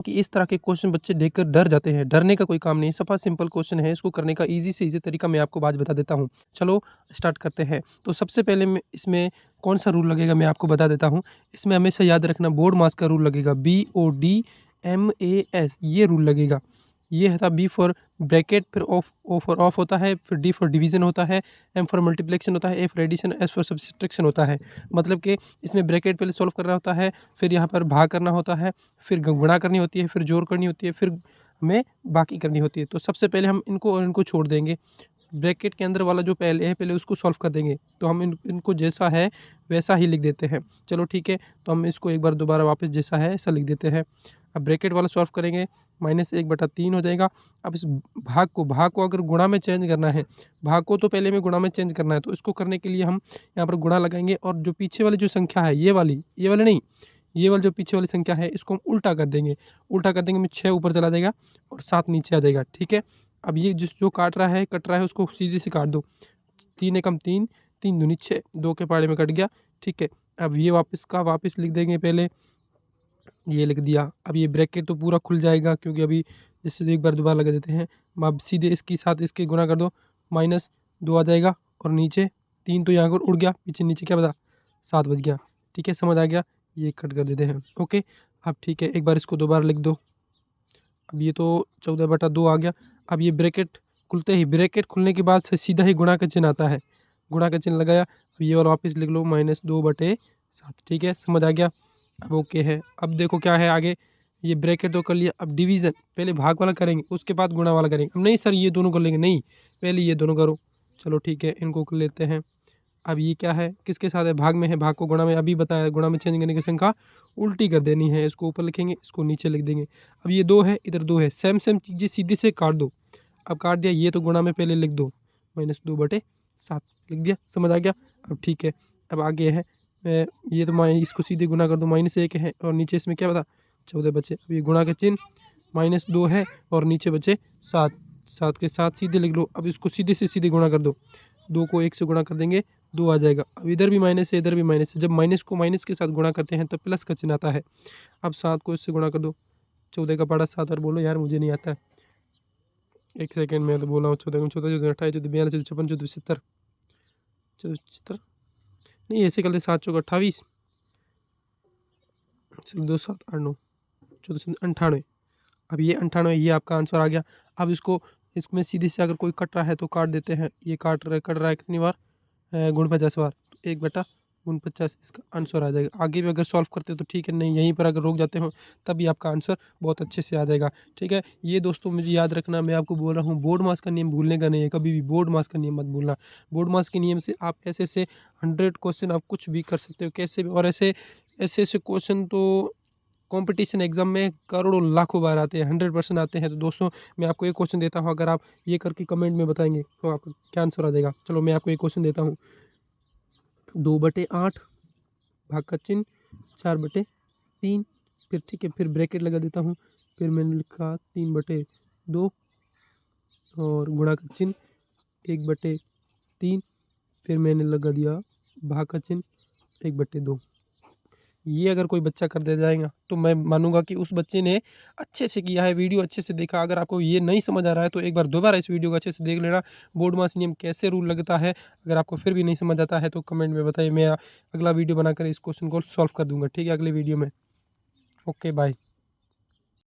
कि इस तरह के क्वेश्चन बच्चे देखकर डर जाते हैं। डरने का कोई काम नहीं है, सफ़ा सिंपल क्वेश्चन है, इसको करने का ईज़ी से ईज़ी तरीका मैं आपको आज बता देता हूँ। चलो स्टार्ट करते हैं। तो सबसे पहले मैं इसमें कौन-सा रूल लगेगा मैं आपको बता देता हूँ। इसमें हमेशा याद रखना बोर्ड मास का रूल लगेगा, BODMAS ये रूल लगेगा। ये था बी फॉर ब्रैकेट, फिर ऑफ, ओ फॉर ऑफ होता है, फिर डी फॉर डिवीज़न होता है, एम फॉर मल्टीप्लिकेशन होता है, A for addition, S for subtraction होता है। मतलब कि इसमें ब्रैकेट पहले सॉल्व करना होता है, फिर यहाँ पर भाग करना होता है, फिर गुणा करनी होती है, फिर जोड़ करनी होती है, फिर हमें बाकी करनी होती है। तो सबसे पहले हम इनको और इनको छोड़ देंगे। ब्रैकेट के अंदर वाला जो पहले है, पहले उसको सॉल्व कर देंगे। तो हम इनको जैसा है वैसा ही लिख देते हैं। चलो ठीक है, तो हम इसको एक बार दोबारा वापस जैसा है ऐसा लिख देते हैं। अब ब्रैकेट वाला सॉल्व करेंगे, -1/3 हो जाएगा। अब इस भाग को अगर गुणा में चेंज करना है, भाग को तो पहले में गुणा में चेंज करना है, तो इसको करने के लिए हम यहाँ पर गुणा लगाएँगे और जो पीछे वाली जो संख्या है ये वाली नहीं, ये वाली जो पीछे वाली संख्या है इसको हम उल्टा कर देंगे। उल्टा कर देंगे में 6 ऊपर चला जाएगा और 7 नीचे आ जाएगा, ठीक है? अब ये जो कट रहा है उसको सीधे से काट दो। 3 एकम 3, 3 दूनी 6, 2 के पहाड़े में कट गया, ठीक है? अब ये वापस लिख देंगे पहले, ये लिख दिया। अब ये ब्रैकेट तो पूरा खुल जाएगा क्योंकि अभी जैसे एक बार दोबारा लगा देते हैं। अब सीधे इसके साथ इसके गुणा कर दो, -2 आ जाएगा और नीचे 3 तो यहाँ पर उड़ गया, पीछे नीचे क्या बचा? 7 बच गया, ठीक है? समझ आ गया? ये कट कर देते हैं, ओके? अब ठीक है, एक बार इसको दोबारा लिख दो। अब ये तो 14/2 आ गया। अब ये ब्रैकेट खुलते ही, ब्रैकेट खुलने के बाद से सीधा ही गुणा का चिन्ह आता है। गुणा का चिन्ह लगाया, अब ये वाला वापस लिख लो -2/7, ठीक है? समझ आ गया? अब ओके है। अब देखो क्या है आगे, ये ब्रैकेट तो कर लिया, अब डिवीज़न पहले भाग वाला करेंगे, उसके बाद गुणा वाला करेंगे। अब नहीं सर ये दोनों कर लेंगे, नहीं, पहले ये दोनों करो। चलो ठीक है, इनको कर लेते हैं। अब ये क्या है, किसके साथ है? भाग में है, भाग को गुणा में अभी बताया, गुणा में चेंज करने की संख्या उल्टी कर देनी है। इसको ऊपर लिखेंगे, इसको नीचे लिख देंगे। अब ये 2 है, इधर 2 है, सेम सेम चीज़ें सीधे से काट दो। अब काट दिया, ये तो गुणा में पहले लिख दो, -2/7 लिख दिया, समझ आ गया? अब ठीक है, अब आगे है ये तो इसको सीधे गुणा कर दो, -1 है और नीचे इसमें क्या बता? 14 बचे। अब ये गुणा का चिन्ह, -2 है और नीचे बचे 7, 7 के साथ सीधे लिख लो। अब इसको सीधे से सीधे गुणा कर दो, 2 को 1 से गुणा कर देंगे, 2 आ जाएगा। अब इधर भी माइनस है, इधर भी माइनस है। जब माइनस को माइनस के साथ गुणा करते हैं तो प्लस का चिन्ह आता है। अब 7 को इससे गुणा कर दो, 14 का पहाड़ा 7 और बोलो यार मुझे नहीं आता है। 1 सेकंड में तो बोल रहा हूँ, 14 14 14 28 14 42 14 56 14 75 74 नहीं, ऐसे कर ले, 7 चौक 28, चलो 2 7 8 9 14 98। अब ये 98, ये आपका आंसर आ गया। अब इसमें सीधे से अगर कोई कट रहा है तो काट देते हैं। ये कट रहा है कितनी बार? गुण 50 बार, तो 1/50 इसका आंसर आ जाएगा। आगे भी अगर सॉल्व करते हो तो ठीक है, नहीं यहीं पर अगर रुक जाते हो तब भी आपका आंसर बहुत अच्छे से आ जाएगा, ठीक है? ये दोस्तों मुझे याद रखना, मैं आपको बोल रहा हूँ बोर्ड मास का नियम भूलने का नहीं है, कभी भी बोर्ड मास का नियम मत भूलना। बोर्ड मास के नियम से आप ऐसे-ऐसे 100 क्वेश्चन आप कुछ भी कर सकते हो, कैसे भी, और ऐसे-ऐसे क्वेश्चन तो कॉम्पिटिशन एग्ज़ाम में करोड़ों लाखों बार आते हैं, 100% आते हैं। तो दोस्तों मैं आपको एक क्वेश्चन देता हूँ, अगर आप ये करके कमेंट में बताएँगे तो आपका क्या आंसर आ जाएगा? चलो मैं आपको एक क्वेश्चन देता हूँ। 2/8 भाग का चिन्ह, 4/3, फिर ठीक है, फिर ब्रैकेट लगा देता हूँ, फिर मैंने लिखा 3/2 और गुणा का चिन्ह 1/3, फिर मैंने लगा दिया भाग का चिन्ह 1/2। ये अगर कोई बच्चा कर दे जाएगा तो मैं मानूँगा कि उस बच्चे ने अच्छे से किया है, वीडियो अच्छे से देखा। अगर आपको ये नहीं समझ आ रहा है तो एक बार दोबारा इस वीडियो को अच्छे से देख लेना, बोर्ड मास नियम कैसे रूल लगता है। अगर आपको फिर भी नहीं समझ आता है तो कमेंट में बताइए, मैं अगला वीडियो बनाकर इस क्वेश्चन को सॉल्व कर दूँगा, ठीक है, अगले वीडियो में। Okay, bye.